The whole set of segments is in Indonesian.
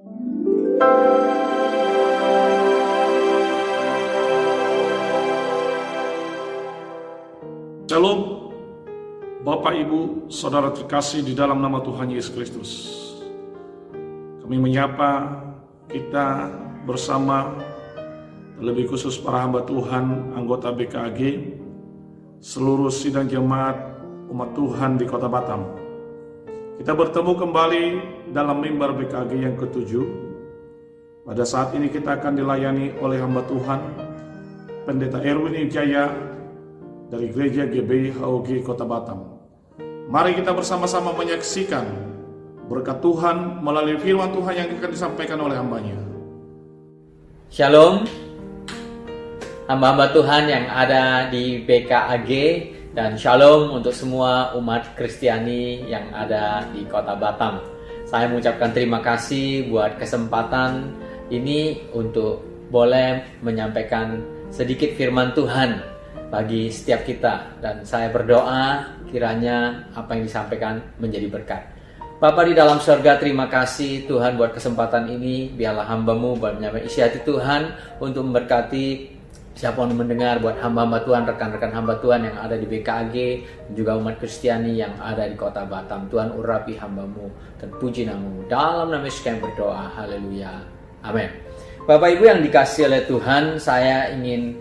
Shalom, Bapak, Ibu, Saudara terkasih di dalam nama Tuhan Yesus Kristus. Kami menyapa kita bersama, terlebih khusus para hamba Tuhan, anggota BKAG, seluruh sidang jemaat umat Tuhan di Kota Batam. Kita bertemu kembali dalam mimbar BKAG yang ke-7. Pada saat ini kita akan dilayani oleh hamba Tuhan, Pendeta Erwin Wijaya, dari Gereja GBI HOG Kota Batam. Mari kita bersama-sama menyaksikan berkat Tuhan melalui firman Tuhan yang akan disampaikan oleh hambanya. Shalom, hamba-hamba Tuhan yang ada di BKAG, dan shalom untuk semua umat Kristiani yang ada di Kota Batam. Saya mengucapkan terima kasih buat kesempatan ini untuk boleh menyampaikan sedikit firman Tuhan bagi setiap kita, dan saya berdoa kiranya apa yang disampaikan menjadi berkat. Bapa di dalam surga, terima kasih Tuhan buat kesempatan ini. Biarlah hamba-Mu menyampaikan isi hati Tuhan untuk memberkati siapa yang mendengar, buat hamba-hamba Tuhan, rekan-rekan hamba Tuhan yang ada di BKAG, dan juga umat Kristiani yang ada di Kota Batam. Tuhan urapi hamba-Mu dan puji nama-Mu. Dalam nama Yesus kami berdoa, haleluya, amin. Bapak Ibu yang dikasihi oleh Tuhan, saya ingin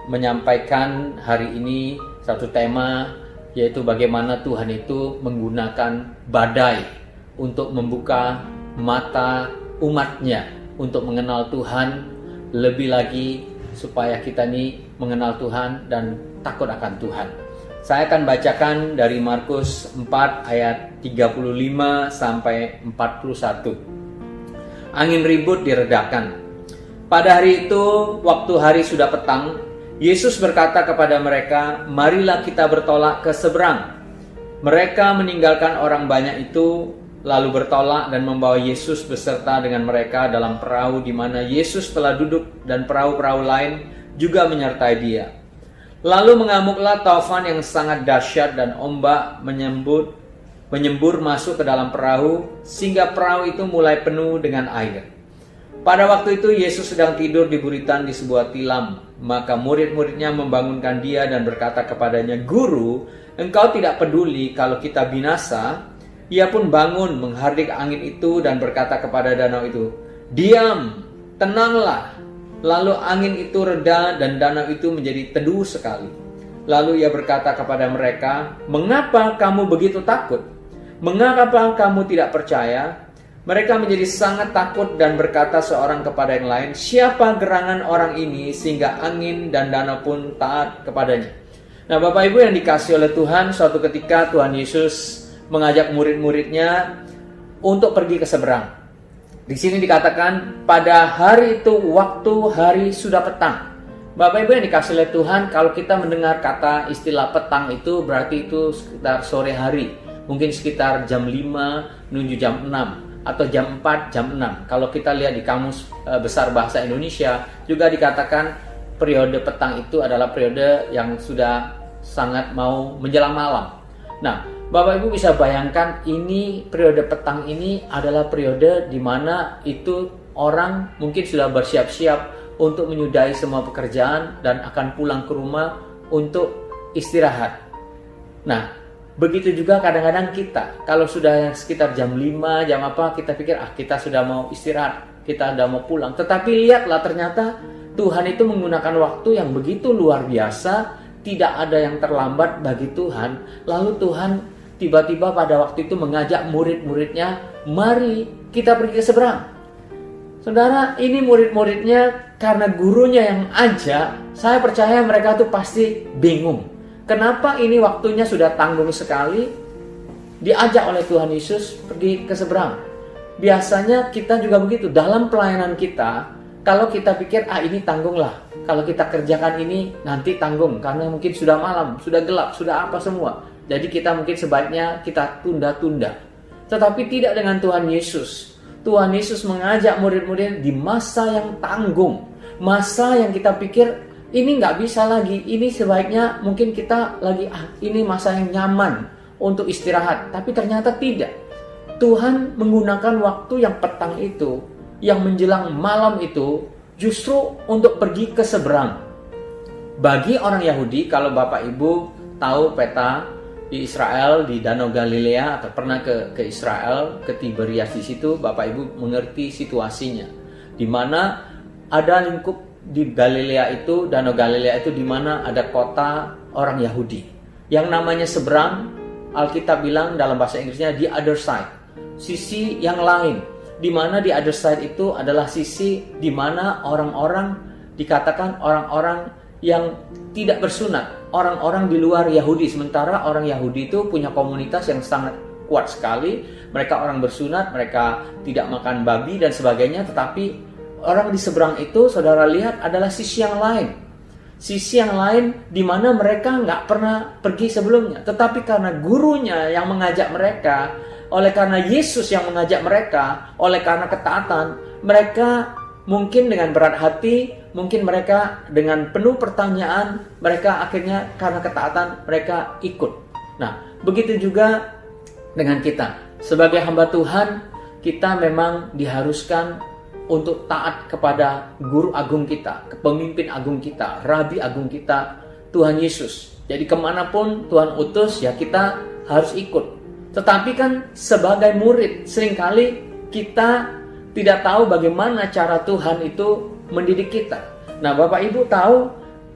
menyampaikan hari ini satu tema, yaitu bagaimana Tuhan itu menggunakan badai untuk membuka mata umatnya untuk mengenal Tuhan lebih lagi, supaya kita ini mengenal Tuhan dan takut akan Tuhan. Saya akan bacakan dari Markus 4 ayat 35 sampai 41. Angin ribut diredakan. Pada hari itu, waktu hari sudah petang, Yesus berkata kepada mereka, "Marilah kita bertolak ke seberang." Mereka meninggalkan orang banyak itu, lalu bertolak dan membawa Yesus beserta dengan mereka dalam perahu di mana Yesus telah duduk, dan perahu-perahu lain juga menyertai Dia. Lalu mengamuklah taufan yang sangat dahsyat, dan ombak menyembur masuk ke dalam perahu, sehingga perahu itu mulai penuh dengan air. Pada waktu itu Yesus sedang tidur di buritan di sebuah tilam. Maka murid-muridnya membangunkan Dia dan berkata kepadanya, "Guru, Engkau tidak peduli kalau kita binasa?" Ia pun bangun, menghardik angin itu dan berkata kepada danau itu, "Diam, tenanglah." Lalu angin itu reda dan danau itu menjadi teduh sekali. Lalu Ia berkata kepada mereka, "Mengapa kamu begitu takut? Mengapa kamu tidak percaya?" Mereka menjadi sangat takut dan berkata seorang kepada yang lain, "Siapa gerangan orang ini sehingga angin dan danau pun taat kepadanya?" Nah, Bapak Ibu yang dikasihi oleh Tuhan, suatu ketika Tuhan Yesus mengajak murid-muridnya untuk pergi ke seberang. Di sini dikatakan pada hari itu waktu hari sudah petang. Bapak Ibu yang dikasihi oleh Tuhan, kalau kita mendengar kata istilah petang itu berarti itu sekitar sore hari. Mungkin sekitar jam 5 menuju jam 6. Atau jam 4, jam 6. Kalau kita lihat di Kamus Besar Bahasa Indonesia, juga dikatakan periode petang itu adalah periode yang sudah sangat mau menjelang malam. Nah, Bapak Ibu bisa bayangkan, ini periode petang ini adalah periode di mana itu orang mungkin sudah bersiap-siap untuk menyudahi semua pekerjaan dan akan pulang ke rumah untuk istirahat. Nah, begitu juga kadang-kadang kita, kalau sudah sekitar jam 5, jam apa, kita pikir, kita sudah mau istirahat, kita sudah mau pulang. Tetapi lihatlah, ternyata Tuhan itu menggunakan waktu yang begitu luar biasa, tidak ada yang terlambat bagi Tuhan. Lalu Tuhan tiba-tiba pada waktu itu mengajak murid-muridnya, "Mari kita pergi ke seberang." Saudara, ini murid-muridnya karena gurunya yang ajak, saya percaya mereka tuh pasti bingung. Kenapa ini waktunya sudah tanggung sekali, diajak oleh Tuhan Yesus pergi ke seberang? Biasanya kita juga begitu. Dalam pelayanan kita, kalau kita pikir, ini tanggunglah. Kalau kita kerjakan ini, nanti tanggung. Karena mungkin sudah malam, sudah gelap, sudah apa semua. Jadi kita mungkin sebaiknya kita tunda-tunda. Tetapi tidak dengan Tuhan Yesus. Tuhan Yesus mengajak murid-murid di masa yang tanggung. Masa yang kita pikir, ini nggak bisa lagi, ini sebaiknya mungkin kita lagi ini masa yang nyaman untuk istirahat, tapi ternyata tidak. Tuhan menggunakan waktu yang petang itu, yang menjelang malam itu, justru untuk pergi ke seberang. Bagi orang Yahudi, kalau Bapak Ibu tahu peta di Israel, di Danau Galilea, atau pernah ke Israel, ke Tiberias di situ, Bapak Ibu mengerti situasinya. Di mana ada lingkup di Galilea itu, Danau Galilea itu, di mana ada kota orang Yahudi. Yang namanya seberang, Alkitab bilang dalam bahasa Inggrisnya the other side, sisi yang lain. Di mana the other side itu adalah sisi di mana orang-orang, dikatakan orang-orang yang tidak bersunat, orang-orang di luar Yahudi. Sementara orang Yahudi itu punya komunitas yang sangat kuat sekali. Mereka orang bersunat, mereka tidak makan babi dan sebagainya. Tetapi orang di seberang itu, saudara lihat, adalah sisi yang lain. Sisi yang lain di mana mereka nggak pernah pergi sebelumnya. Tetapi karena gurunya yang mengajak mereka, oleh karena Yesus yang mengajak mereka, oleh karena ketaatan, mereka mungkin dengan berat hati, mungkin mereka dengan penuh pertanyaan, mereka akhirnya karena ketaatan mereka ikut. Nah, begitu juga dengan kita. Sebagai hamba Tuhan, kita memang diharuskan untuk taat kepada guru agung kita, pemimpin agung kita, rabi agung kita, Tuhan Yesus. Jadi kemanapun Tuhan utus, ya kita harus ikut. Tetapi kan sebagai murid, seringkali kita tidak tahu bagaimana cara Tuhan itu mendidik kita. Nah, Bapak Ibu tahu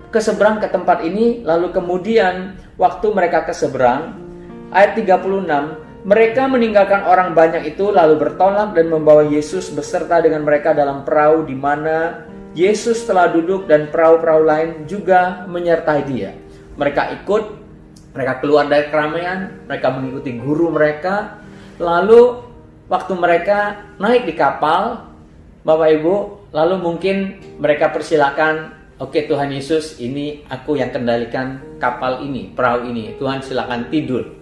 ke seberang ke tempat ini, lalu kemudian waktu mereka ke seberang, ayat 36, mereka meninggalkan orang banyak itu lalu bertolak dan membawa Yesus beserta dengan mereka dalam perahu di mana Yesus telah duduk dan perahu-perahu lain juga menyertai dia. Mereka ikut, mereka keluar dari keramaian, mereka mengikuti guru mereka. Lalu waktu mereka naik di kapal, Bapak Ibu, lalu mungkin mereka persilakan, oke Tuhan Yesus, ini aku yang kendalikan kapal ini, perahu ini. Tuhan silakan tidur.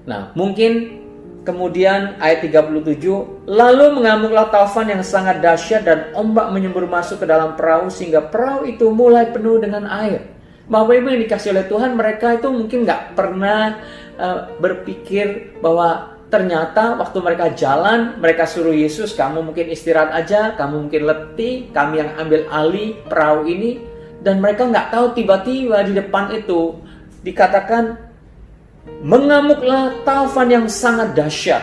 Nah, mungkin kemudian ayat 37, lalu mengamuklah taufan yang sangat dahsyat dan ombak menyembur masuk ke dalam perahu sehingga perahu itu mulai penuh dengan air. Bapak Ibu yang dikasih oleh Tuhan, mereka itu mungkin nggak pernah berpikir bahwa ternyata waktu mereka jalan, mereka suruh Yesus, kamu mungkin istirahat aja, kamu mungkin letih, kami yang ambil alih perahu ini. Dan mereka nggak tahu tiba-tiba di depan itu dikatakan mengamuklah taufan yang sangat dahsyat.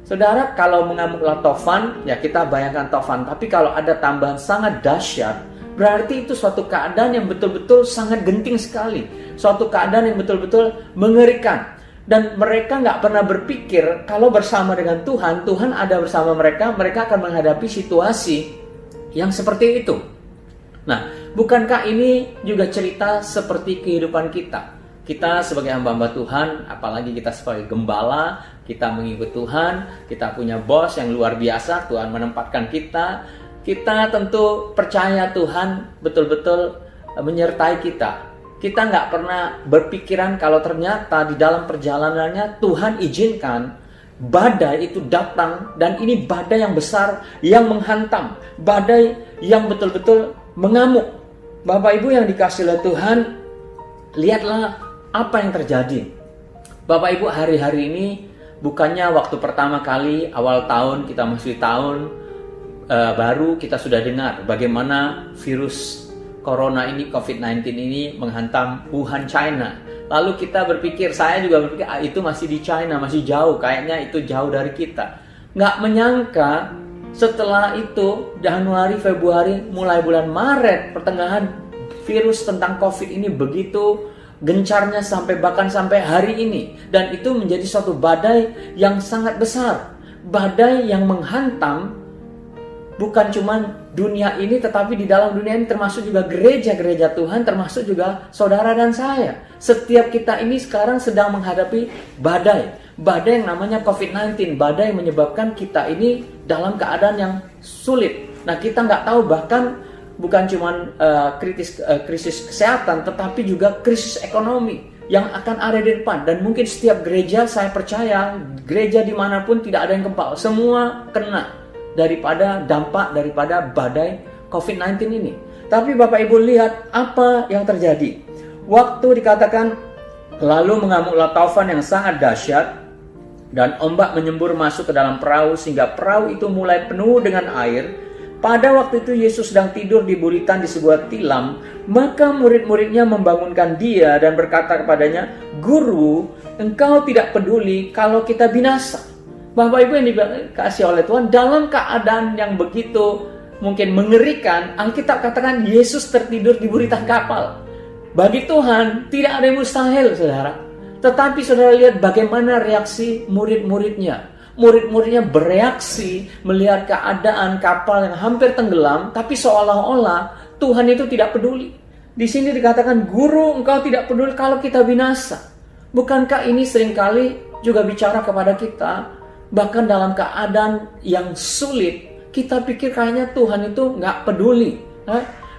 Saudara, kalau mengamuklah taufan, ya kita bayangkan taufan. Tapi kalau ada tambahan sangat dahsyat, berarti itu suatu keadaan yang betul-betul sangat genting sekali. Suatu keadaan yang betul-betul mengerikan. Dan mereka nggak pernah berpikir kalau bersama dengan Tuhan, Tuhan ada bersama mereka, mereka akan menghadapi situasi yang seperti itu. Nah, bukankah ini juga cerita seperti kehidupan kita? Kita sebagai hamba-hamba Tuhan, apalagi kita sebagai gembala, kita mengikut Tuhan, kita punya bos yang luar biasa, Tuhan menempatkan kita. Kita tentu percaya Tuhan betul-betul menyertai kita. Kita nggak pernah berpikiran kalau ternyata di dalam perjalanannya Tuhan izinkan badai itu datang, dan ini badai yang besar yang menghantam, badai yang betul-betul mengamuk. Bapak Ibu yang dikasih oleh Tuhan, lihatlah apa yang terjadi. Bapak Ibu, hari-hari ini bukannya waktu pertama kali awal tahun, kita masih tahun baru, kita sudah dengar bagaimana virus Corona ini, COVID-19 ini menghantam Wuhan, China. Lalu kita berpikir, saya juga berpikir, itu masih di China, masih jauh, kayaknya itu jauh dari kita. Nggak menyangka setelah itu, Januari, Februari, mulai bulan Maret, pertengahan virus tentang COVID ini begitu gencarnya bahkan sampai hari ini. Dan itu menjadi suatu badai yang sangat besar. Badai yang menghantam bukan cuma dunia ini, tetapi di dalam dunia ini termasuk juga gereja-gereja Tuhan, termasuk juga saudara dan saya. Setiap kita ini sekarang sedang menghadapi badai yang namanya COVID-19, badai yang menyebabkan kita ini dalam keadaan yang sulit. Nah, kita nggak tahu, bahkan bukan cuma krisis kesehatan, tetapi juga krisis ekonomi yang akan ada di depan. Dan mungkin setiap gereja, saya percaya gereja dimanapun tidak ada yang kebal, semua kena daripada dampak daripada badai COVID-19 ini. Tapi Bapak Ibu lihat apa yang terjadi. Waktu dikatakan lalu mengamuklah taufan yang sangat dahsyat, dan ombak menyembur masuk ke dalam perahu sehingga perahu itu mulai penuh dengan air. Pada waktu itu Yesus sedang tidur di buritan di sebuah tilam. Maka murid-muridnya membangunkan dia dan berkata kepadanya, "Guru, engkau tidak peduli kalau kita binasa." Bapak Ibu yang dikasihi oleh Tuhan, dalam keadaan yang begitu mungkin mengerikan, Alkitab katakan Yesus tertidur di buritan kapal. Bagi Tuhan tidak ada yang mustahil, saudara. Tetapi saudara lihat bagaimana reaksi murid-muridnya. Murid-muridnya bereaksi melihat keadaan kapal yang hampir tenggelam, tapi seolah-olah Tuhan itu tidak peduli. Di sini dikatakan, "Guru, engkau tidak peduli kalau kita binasa." Bukankah ini seringkali juga bicara kepada kita, bahkan dalam keadaan yang sulit, kita pikir kayaknya Tuhan itu nggak peduli.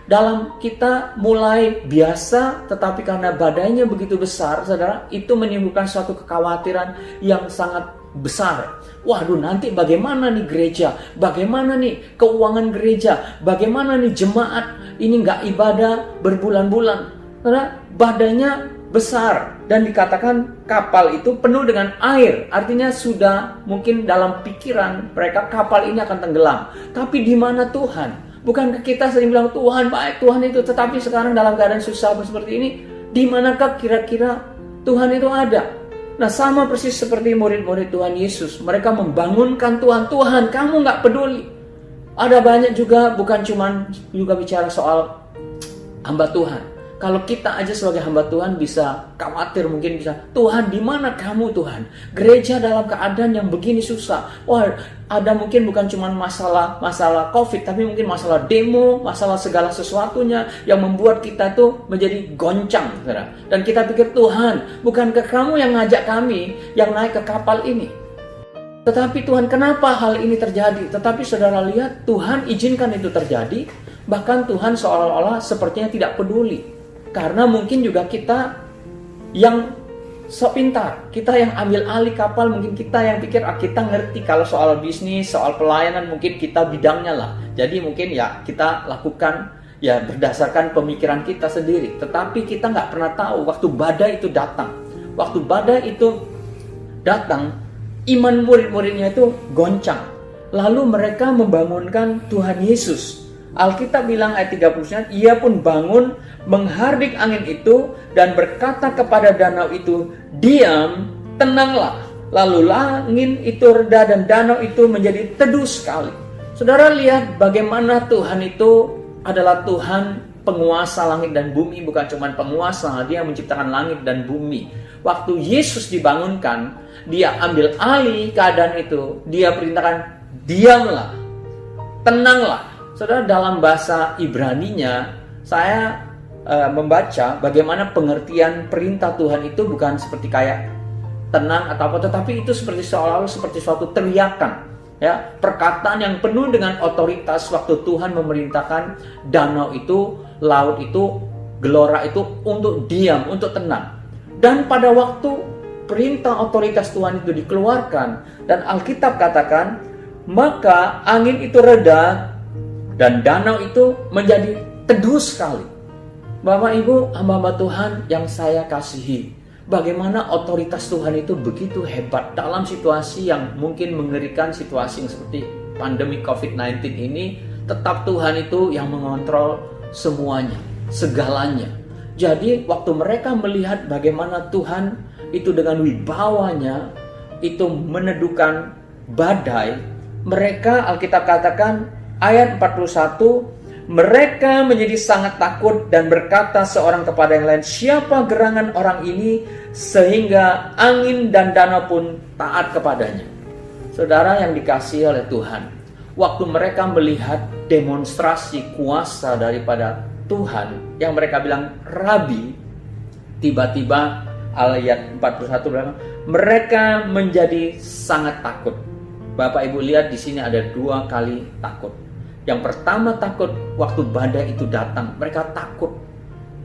Dalam kita mulai biasa, tetapi karena badainya begitu besar, saudara, itu menimbulkan suatu kekhawatiran yang sangat besar. Waduh, nanti bagaimana nih gereja? Bagaimana nih keuangan gereja? Bagaimana nih jemaat? Ini nggak ibadah berbulan-bulan. Karena badainya besar. Dan dikatakan kapal itu penuh dengan air. Artinya sudah mungkin dalam pikiran mereka kapal ini akan tenggelam. Tapi di mana Tuhan? Bukankah kita sering bilang Tuhan baik, Tuhan itu, tetapi sekarang dalam keadaan susah seperti ini, di manakah kira-kira Tuhan itu ada? Nah, sama persis seperti murid-murid Tuhan Yesus, mereka membangunkan Tuhan, "Tuhan, kamu nggak peduli." Ada banyak juga, bukan cuma juga bicara soal hamba Tuhan. Kalau kita aja sebagai hamba Tuhan bisa khawatir, mungkin bisa, "Tuhan, di mana kamu Tuhan? Gereja dalam keadaan yang begini susah." Wah, ada mungkin bukan cuma masalah COVID, tapi mungkin masalah demo, masalah segala sesuatunya yang membuat kita tuh menjadi goncang, saudara. Dan kita pikir, "Tuhan, bukankah kamu yang ngajak kami yang naik ke kapal ini?" Tetapi Tuhan, kenapa hal ini terjadi? Tetapi saudara lihat, Tuhan izinkan itu terjadi. Bahkan Tuhan seolah-olah sepertinya tidak peduli. Karena mungkin juga kita yang sok pintar, kita yang ambil alih kapal, mungkin kita yang pikir kita ngerti kalau soal bisnis, soal pelayanan, mungkin kita bidangnya lah. Jadi mungkin ya kita lakukan ya berdasarkan pemikiran kita sendiri. Tetapi kita nggak pernah tahu waktu badai itu datang. Waktu badai itu datang, iman murid-muridnya itu goncang. Lalu mereka membangunkan Tuhan Yesus. Alkitab bilang ayat 39, "Ia pun bangun, menghardik angin itu dan berkata kepada danau itu, 'Diam, tenanglah.' Lalu angin itu reda dan danau itu menjadi teduh sekali." Saudara lihat bagaimana Tuhan itu adalah Tuhan penguasa langit dan bumi, bukan cuma penguasa, Dia menciptakan langit dan bumi. Waktu Yesus dibangunkan, Dia ambil alih keadaan itu. Dia perintahkan, "Diamlah, tenanglah." Saudara, dalam bahasa Ibraninya, saya membaca bagaimana pengertian perintah Tuhan itu bukan seperti kayak tenang atau apa, tetapi itu seperti seolah-olah seperti suatu teriakan, ya, perkataan yang penuh dengan otoritas waktu Tuhan memerintahkan danau itu, laut itu, gelora itu untuk diam, untuk tenang. Dan pada waktu perintah otoritas Tuhan itu dikeluarkan dan Alkitab katakan, maka angin itu reda dan danau itu menjadi teduh sekali. Bapak Ibu, hamba-hamba Tuhan yang saya kasihi, bagaimana otoritas Tuhan itu begitu hebat dalam situasi yang mungkin mengerikan, situasi yang seperti pandemi COVID-19 ini, tetap Tuhan itu yang mengontrol semuanya, segalanya. Jadi waktu mereka melihat bagaimana Tuhan itu dengan wibawanya itu meneduhkan badai, mereka, Alkitab katakan ayat 41, mereka menjadi sangat takut dan berkata seorang kepada yang lain, "Siapa gerangan orang ini sehingga angin dan danau pun taat kepadanya?" Saudara yang dikasihi oleh Tuhan, waktu mereka melihat demonstrasi kuasa daripada Tuhan yang mereka bilang Rabi, tiba-tiba ayat 41 bilang, mereka menjadi sangat takut. Bapak Ibu lihat di sini ada 2 kali takut. Yang pertama takut waktu badai itu datang. Mereka takut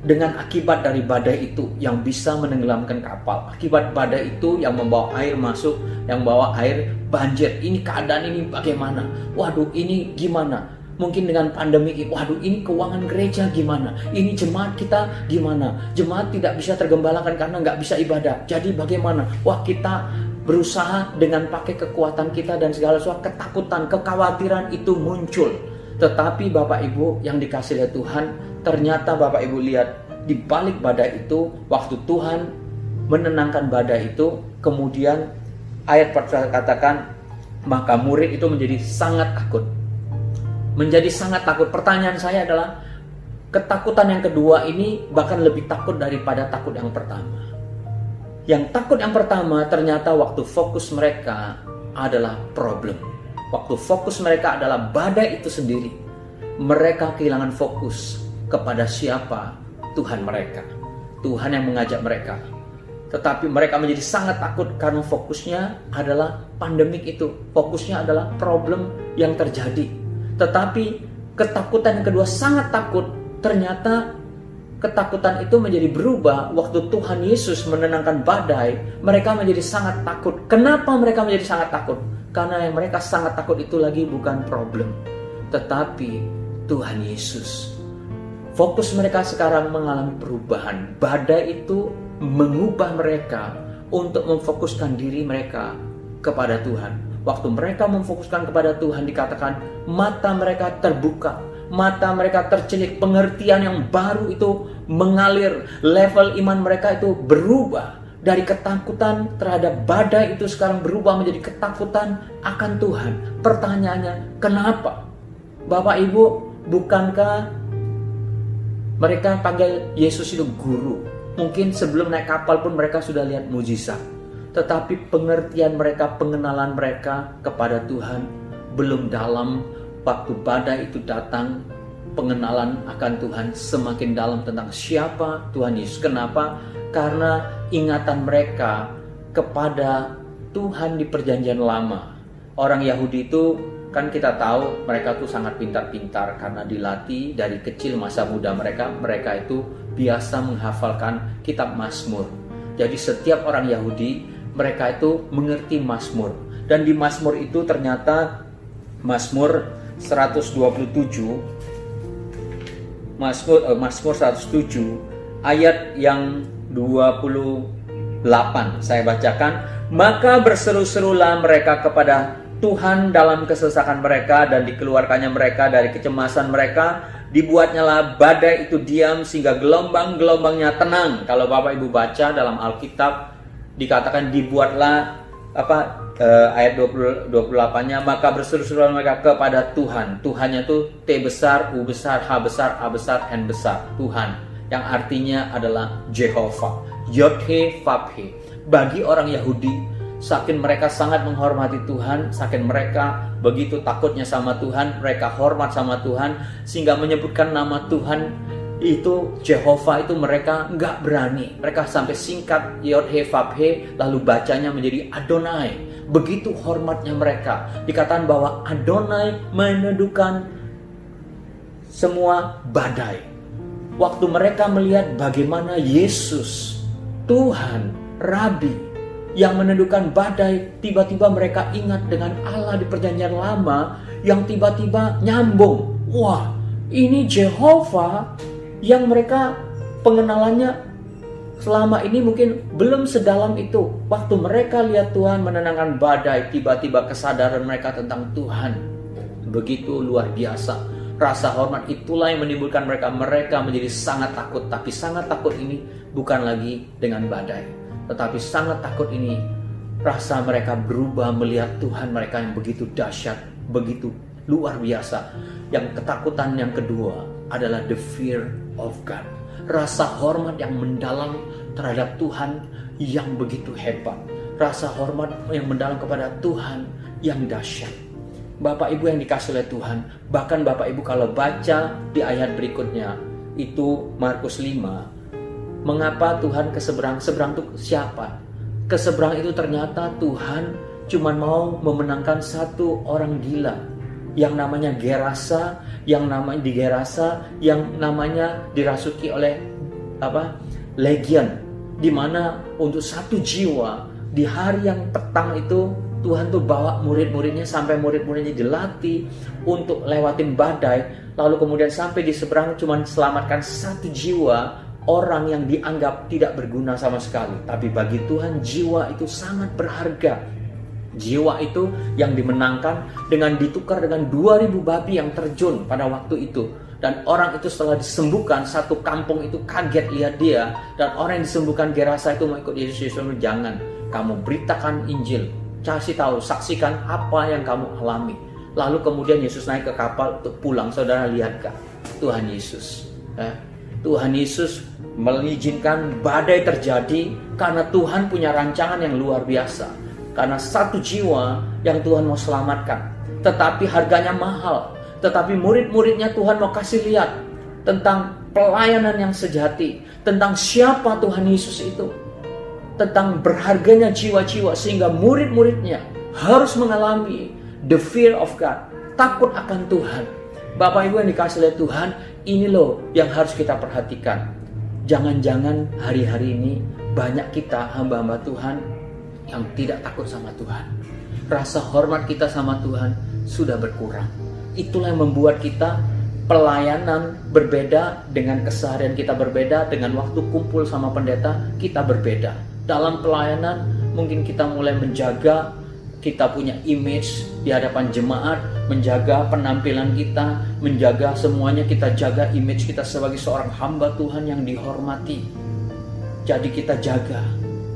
dengan akibat dari badai itu yang bisa menenggelamkan kapal. Akibat badai itu yang membawa air masuk, yang membawa air banjir. Ini keadaan ini bagaimana? Waduh, ini gimana? Mungkin dengan pandemi ini, waduh ini keuangan gereja gimana? Ini jemaat kita gimana? Jemaat tidak bisa tergembalakan karena nggak bisa ibadah. Jadi bagaimana? Wah, kita berusaha dengan pakai kekuatan kita dan segala sesuatu, ketakutan, kekhawatiran itu muncul. Tetapi Bapak Ibu yang dikasih oleh Tuhan, ternyata Bapak Ibu lihat di balik badai itu, waktu Tuhan menenangkan badai itu, kemudian ayat pertama katakan, maka murid itu menjadi sangat takut. Menjadi sangat takut. Pertanyaan saya adalah, ketakutan yang kedua ini bahkan lebih takut daripada takut yang pertama. Yang takut yang pertama ternyata waktu fokus mereka adalah problem. Waktu fokus mereka adalah badai itu sendiri. Mereka kehilangan fokus kepada siapa Tuhan mereka. Tuhan yang mengajak mereka. Tetapi mereka menjadi sangat takut karena fokusnya adalah pandemik itu. Fokusnya adalah problem yang terjadi. Tetapi ketakutan yang kedua sangat takut. Ternyata ketakutan itu menjadi berubah waktu Tuhan Yesus menenangkan badai. Mereka menjadi sangat takut. Kenapa mereka menjadi sangat takut? Karena yang mereka sangat takut itu lagi bukan problem, tetapi Tuhan Yesus. Fokus mereka sekarang mengalami perubahan. Badai itu mengubah mereka untuk memfokuskan diri mereka kepada Tuhan. Waktu mereka memfokuskan kepada Tuhan, dikatakan mata mereka terbuka, mata mereka tercelik, pengertian yang baru itu mengalir, level iman mereka itu berubah. Dari ketakutan terhadap badai itu sekarang berubah menjadi ketakutan akan Tuhan. Pertanyaannya, kenapa? Bapak Ibu, bukankah mereka panggil Yesus itu guru? Mungkin sebelum naik kapal pun mereka sudah lihat mujizat. Tetapi pengertian mereka, pengenalan mereka kepada Tuhan belum dalam. Waktu badai itu datang, pengenalan akan Tuhan semakin dalam tentang siapa Tuhan Yesus. Kenapa? Karena ingatan mereka kepada Tuhan di perjanjian lama. Orang Yahudi itu kan kita tahu mereka tuh sangat pintar-pintar karena dilatih dari kecil masa muda mereka. Mereka itu biasa menghafalkan kitab Mazmur. Jadi setiap orang Yahudi mereka itu mengerti Mazmur. Dan di Mazmur itu ternyata Mazmur 127 Mazmur 107 ayat yang 28 saya bacakan. Maka berseru-serulah mereka kepada Tuhan dalam kesesakan mereka, dan dikeluarkannya mereka dari kecemasan mereka. Dibuatnyalah badai itu diam sehingga gelombang-gelombangnya tenang. Kalau Bapak Ibu baca dalam Alkitab dikatakan dibuatlah ayat 28-nya, maka berseru-serulah mereka kepada Tuhan. Tuhannya itu T besar, U besar, H besar, A besar, N besar. Tuhan yang artinya adalah Jehovah, Yod-He-Vav-He. Bagi orang Yahudi, saking mereka sangat menghormati Tuhan, saking mereka begitu takutnya sama Tuhan, mereka hormat sama Tuhan, sehingga menyebutkan nama Tuhan itu Jehovah itu mereka nggak berani. Mereka sampai singkat Yod-He-Vav-He, lalu bacanya menjadi Adonai. Begitu hormatnya mereka. Dikatakan bahwa Adonai meneduhkan semua badai. Waktu mereka melihat bagaimana Yesus, Tuhan, Rabi yang meneduhkan badai, tiba-tiba mereka ingat dengan Allah di perjanjian lama yang tiba-tiba nyambung. Wah, ini Jehovah yang mereka pengenalannya selama ini mungkin belum sedalam itu. Waktu mereka lihat Tuhan menenangkan badai, tiba-tiba kesadaran mereka tentang Tuhan begitu luar biasa. Rasa hormat itulah yang menimbulkan mereka menjadi sangat takut. Tapi sangat takut ini bukan lagi dengan badai, tetapi sangat takut ini rasa mereka berubah melihat Tuhan mereka yang begitu dahsyat, begitu luar biasa. Yang ketakutan yang kedua adalah the fear of God. Rasa hormat yang mendalam terhadap Tuhan yang begitu hebat. Rasa hormat yang mendalam kepada Tuhan yang dahsyat. Bapak Ibu yang dikasih oleh Tuhan, bahkan Bapak Ibu kalau baca di ayat berikutnya, itu Markus 5. Mengapa Tuhan ke seberang? Seberang itu siapa? Ke seberang itu ternyata Tuhan cuma mau memenangkan satu orang gila yang namanya Gerasa, yang namanya dirasuki oleh legion, di mana untuk satu jiwa di hari yang petang itu Tuhan tuh bawa murid-muridnya sampai murid-muridnya dilatih untuk lewatin badai, lalu kemudian sampai di seberang cuma selamatkan satu jiwa orang yang dianggap tidak berguna sama sekali. Tapi bagi Tuhan jiwa itu sangat berharga. Jiwa itu yang dimenangkan dengan ditukar dengan 2000 babi yang terjun pada waktu itu. Dan orang itu setelah disembuhkan, satu kampung itu kaget lihat dia. Dan orang yang disembuhkan Gerasa itu mau ikut Yesus. Yesus bilang, jangan, kamu beritakan Injil, kasih tahu, saksikan apa yang kamu alami. Lalu kemudian Yesus naik ke kapal untuk pulang. Saudara lihat kah? Tuhan Yesus, Tuhan Yesus mengizinkan badai terjadi karena Tuhan punya rancangan yang luar biasa. Karena satu jiwa yang Tuhan mau selamatkan, tetapi harganya mahal. Tetapi murid-muridnya Tuhan mau kasih lihat tentang pelayanan yang sejati, tentang siapa Tuhan Yesus itu, tentang berharganya jiwa-jiwa, sehingga murid-muridnya harus mengalami the fear of God, takut akan Tuhan. Bapak Ibu yang dikasih oleh Tuhan, ini loh yang harus kita perhatikan. Jangan-jangan hari-hari ini banyak kita hamba-hamba Tuhan yang tidak takut sama Tuhan. Rasa hormat kita sama Tuhan sudah berkurang. Itulah yang membuat kita pelayanan berbeda, dengan keseharian kita berbeda, dengan waktu kumpul sama pendeta kita berbeda. Dalam pelayanan mungkin kita mulai menjaga, kita punya image di hadapan jemaat, menjaga penampilan kita, menjaga semuanya, kita jaga image kita sebagai seorang hamba Tuhan yang dihormati. Jadi kita jaga,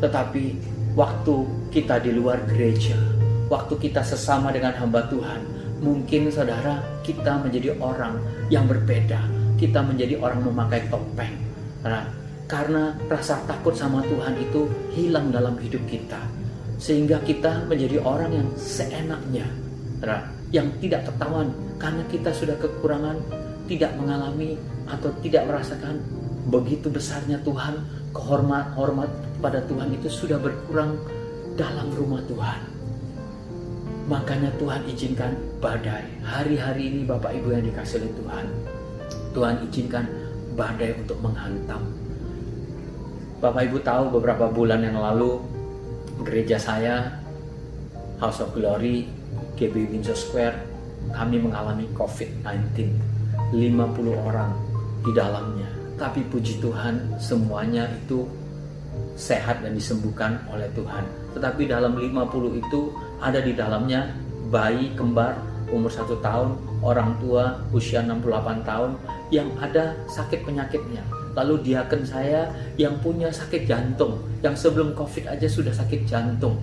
tetapi waktu kita di luar gereja, waktu kita sesama dengan hamba Tuhan, mungkin saudara kita menjadi orang yang berbeda. Kita menjadi orang memakai topeng. Karena rasa takut sama Tuhan itu hilang dalam hidup kita. Sehingga kita menjadi orang yang seenaknya, yang tidak ketahuan karena kita sudah kekurangan, tidak mengalami atau tidak merasakan begitu besarnya Tuhan. Hormat pada Tuhan itu sudah berkurang dalam rumah Tuhan. Makanya Tuhan izinkan badai. Hari-hari ini Bapak Ibu yang dikasih oleh Tuhan, Tuhan izinkan badai untuk menghantam. Bapak Ibu tahu beberapa bulan yang lalu gereja saya, House of Glory, GB Windsor Square, kami mengalami COVID-19. 50 orang di dalamnya. Tapi puji Tuhan semuanya itu sehat dan disembuhkan oleh Tuhan. Tetapi dalam 50 itu ada di dalamnya bayi kembar umur 1 tahun, orang tua usia 68 tahun yang ada sakit penyakitnya. Lalu diaken saya yang punya sakit jantung, yang sebelum COVID aja sudah sakit jantung,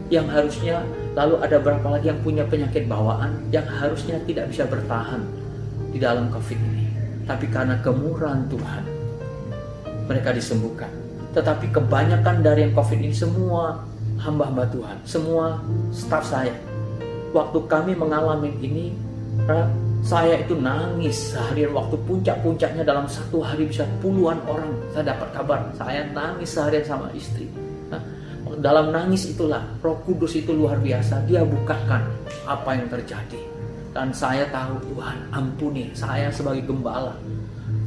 yang harusnya, lalu ada berapa lagi yang punya penyakit bawaan yang harusnya tidak bisa bertahan di dalam COVID ini. Tapi karena kemurahan Tuhan, mereka disembuhkan. Tetapi kebanyakan dari yang COVID ini semua hamba-hamba Tuhan, semua staf saya. Waktu kami mengalami ini, saya itu nangis seharian. Waktu puncak-puncaknya dalam satu hari bisa puluhan orang saya dapat kabar. Saya nangis seharian sama istri. Dalam nangis itulah Roh Kudus itu luar biasa. Dia bukakan apa yang terjadi. Dan saya tahu Tuhan ampuni. Saya sebagai gembala,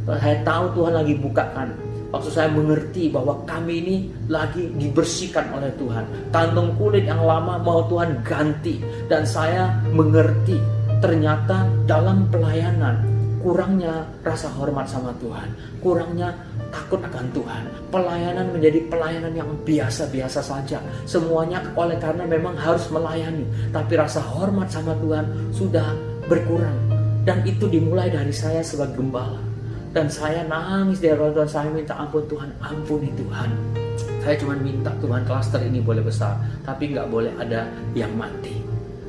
saya tahu Tuhan lagi bukakan. Waktu saya mengerti bahwa kami ini lagi dibersihkan oleh Tuhan. Kantong kulit yang lama mau Tuhan ganti. Dan saya mengerti ternyata dalam pelayanan kurangnya rasa hormat sama Tuhan, kurangnya takut akan Tuhan. Pelayanan menjadi pelayanan yang biasa-biasa saja. Semuanya oleh karena memang harus melayani, tapi rasa hormat sama Tuhan sudah berkurang. Dan itu dimulai dari saya sebagai gembala. Dan saya nangis di hadapan Tuhan, saya minta ampun Tuhan, ampuni Tuhan. Saya cuma minta Tuhan klaster ini boleh besar, tapi nggak boleh ada yang mati.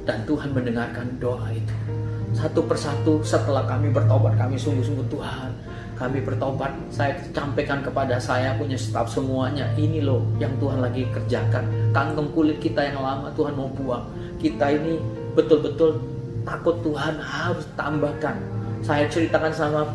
Dan Tuhan mendengarkan doa itu. Satu persatu setelah kami bertobat, kami sungguh-sungguh Tuhan, kami bertobat. Saya sampaikan kepada saya punya staf semuanya, ini loh yang Tuhan lagi kerjakan. Kantong kulit kita yang lama Tuhan mau buang. Kita ini betul-betul takut Tuhan harus tambahkan. Saya ceritakan sama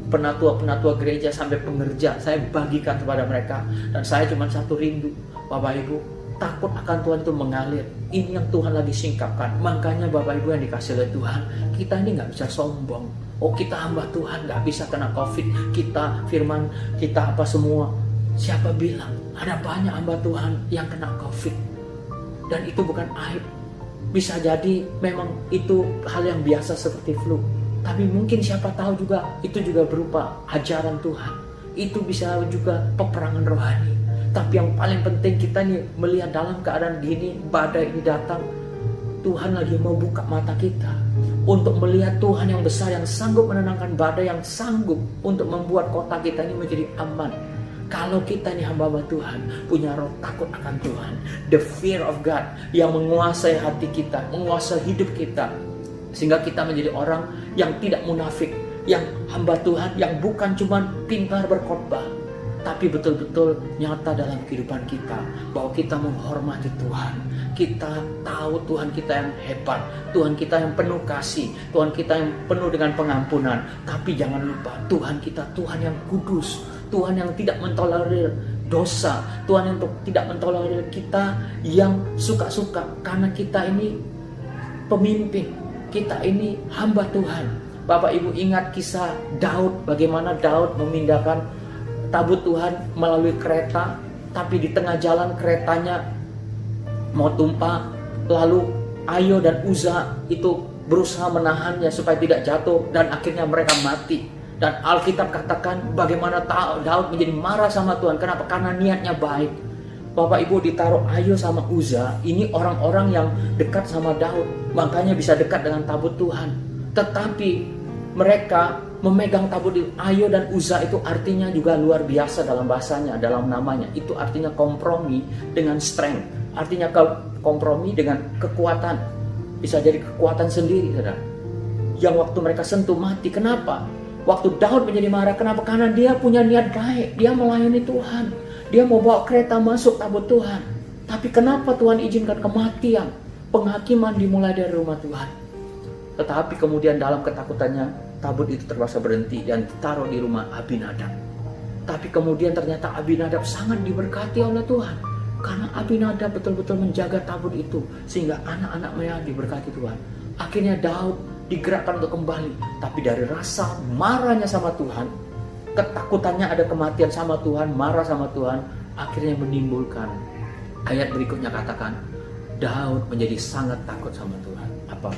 penatua-penatua gereja sampai pengerja, saya bagikan kepada mereka. Dan saya cuma satu rindu, Bapak Ibu, takut akan Tuhan itu mengalir. Ini yang Tuhan lagi singkapkan. Makanya Bapak Ibu yang dikasih oleh Tuhan, kita ini gak bisa sombong. Oh kita hamba Tuhan gak bisa kena COVID, kita firman, kita apa semua. Siapa bilang? Ada banyak hamba Tuhan yang kena COVID. Dan itu bukan aib. Bisa jadi memang itu hal yang biasa seperti flu. Tapi mungkin siapa tahu juga itu juga berupa ajaran Tuhan. itu bisa juga peperangan rohani. Tapi yang paling penting kita nih melihat dalam keadaan gini, badai ini datang, Tuhan lagi mau buka mata kita untuk melihat Tuhan yang besar, yang sanggup menenangkan badai, yang sanggup untuk membuat kota kita ini menjadi aman. Kalau kita nih hamba Tuhan, punya roh takut akan Tuhan, the fear of God yang menguasai hati kita, menguasai hidup kita, sehingga kita menjadi orang yang tidak munafik, yang hamba Tuhan, yang bukan cuma pintar berkhotbah, tapi betul-betul nyata dalam kehidupan kita bahwa kita menghormati Tuhan. Kita tahu Tuhan kita yang hebat, Tuhan kita yang penuh kasih, Tuhan kita yang penuh dengan pengampunan. Tapi jangan lupa Tuhan kita Tuhan yang kudus, Tuhan yang tidak mentolerir dosa, Tuhan yang tidak mentolerir kita yang suka-suka, karena kita ini pemimpin, kita ini hamba Tuhan. Bapak Ibu ingat kisah Daud, bagaimana Daud memindahkan tabut Tuhan melalui kereta, tapi di tengah jalan keretanya mau tumpah, lalu Ayo dan Uza itu berusaha menahannya supaya tidak jatuh, dan akhirnya mereka mati. Dan Alkitab katakan bagaimana Daud menjadi marah sama Tuhan. Kenapa? Karena niatnya baik. Bapak Ibu, ditaruh Ayo sama Uza, ini orang-orang yang dekat sama Daud, makanya bisa dekat dengan tabut Tuhan. Tetapi mereka memegang tabut Ayo dan Uza itu artinya juga luar biasa dalam bahasanya, dalam namanya. Itu artinya kompromi dengan strength, artinya kompromi dengan kekuatan. Bisa jadi kekuatan sendiri, saudara. Yang waktu mereka sentuh mati. Kenapa? Waktu Daud menjadi marah, kenapa? Karena dia punya niat baik, dia melayani Tuhan, dia mau bawa kereta masuk tabut Tuhan. Tapi kenapa Tuhan izinkan kematian? Penghakiman dimulai dari rumah Tuhan. Tetapi kemudian dalam ketakutannya, tabut itu terpaksa berhenti dan ditaruh di rumah Abinadab. Tapi kemudian ternyata Abinadab sangat diberkati oleh Tuhan, karena Abinadab betul-betul menjaga tabut itu, sehingga anak-anak mereka diberkati Tuhan. Akhirnya Daud digerakkan untuk kembali, tapi dari rasa marahnya sama Tuhan, ketakutannya ada kematian sama Tuhan, marah sama Tuhan, akhirnya menimbulkan ayat berikutnya katakan Daud menjadi sangat takut sama Tuhan. Apa?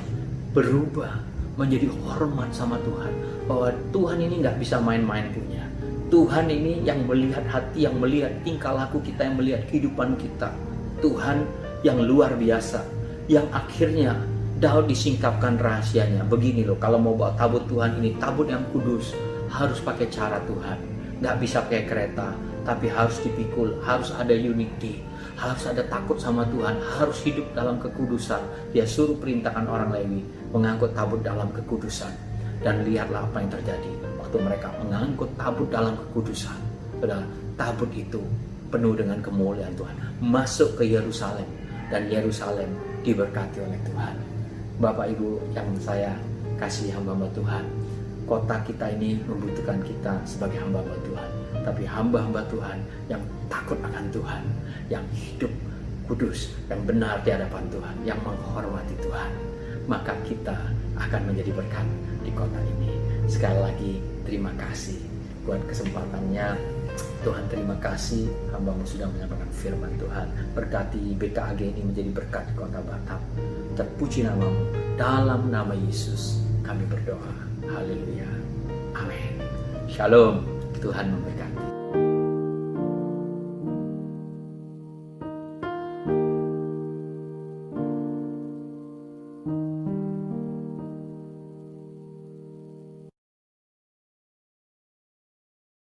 Berubah menjadi hormat sama Tuhan, bahwa Tuhan ini nggak bisa main-main punya. Tuhan ini yang melihat hati, yang melihat tingkah laku kita, yang melihat kehidupan kita. Tuhan yang luar biasa, yang akhirnya Daud disingkapkan rahasianya. Begini loh, kalau mau bawa tabut Tuhan ini, tabut yang kudus, harus pakai cara Tuhan. Nggak bisa pakai kereta, tapi harus dipikul, harus ada unity, harus ada takut sama Tuhan, harus hidup dalam kekudusan. Dia suruh perintahkan orang Lewi mengangkut tabut dalam kekudusan. Dan lihatlah apa yang terjadi waktu mereka mengangkut tabut dalam kekudusan. Saudara, tabut itu penuh dengan kemuliaan Tuhan masuk ke Yerusalem, dan Yerusalem diberkati oleh Tuhan. Bapak Ibu yang saya kasih hamba-hamba Tuhan, kota kita ini membutuhkan kita sebagai hamba-hamba Tuhan, tapi hamba-hamba Tuhan yang takut akan Tuhan, yang hidup kudus, yang benar di hadapan Tuhan, yang menghormati Tuhan. Maka kita akan menjadi berkat di kota ini. Sekali lagi terima kasih buat kesempatannya. Tuhan terima kasih, hamba-Mu sudah menyampaikan firman Tuhan. Berkati BKAG ini menjadi berkat di kota Batam. Terpuji nama-Mu, dalam nama Yesus kami berdoa. Haleluya. Amin. Shalom. Tuhan memberkati.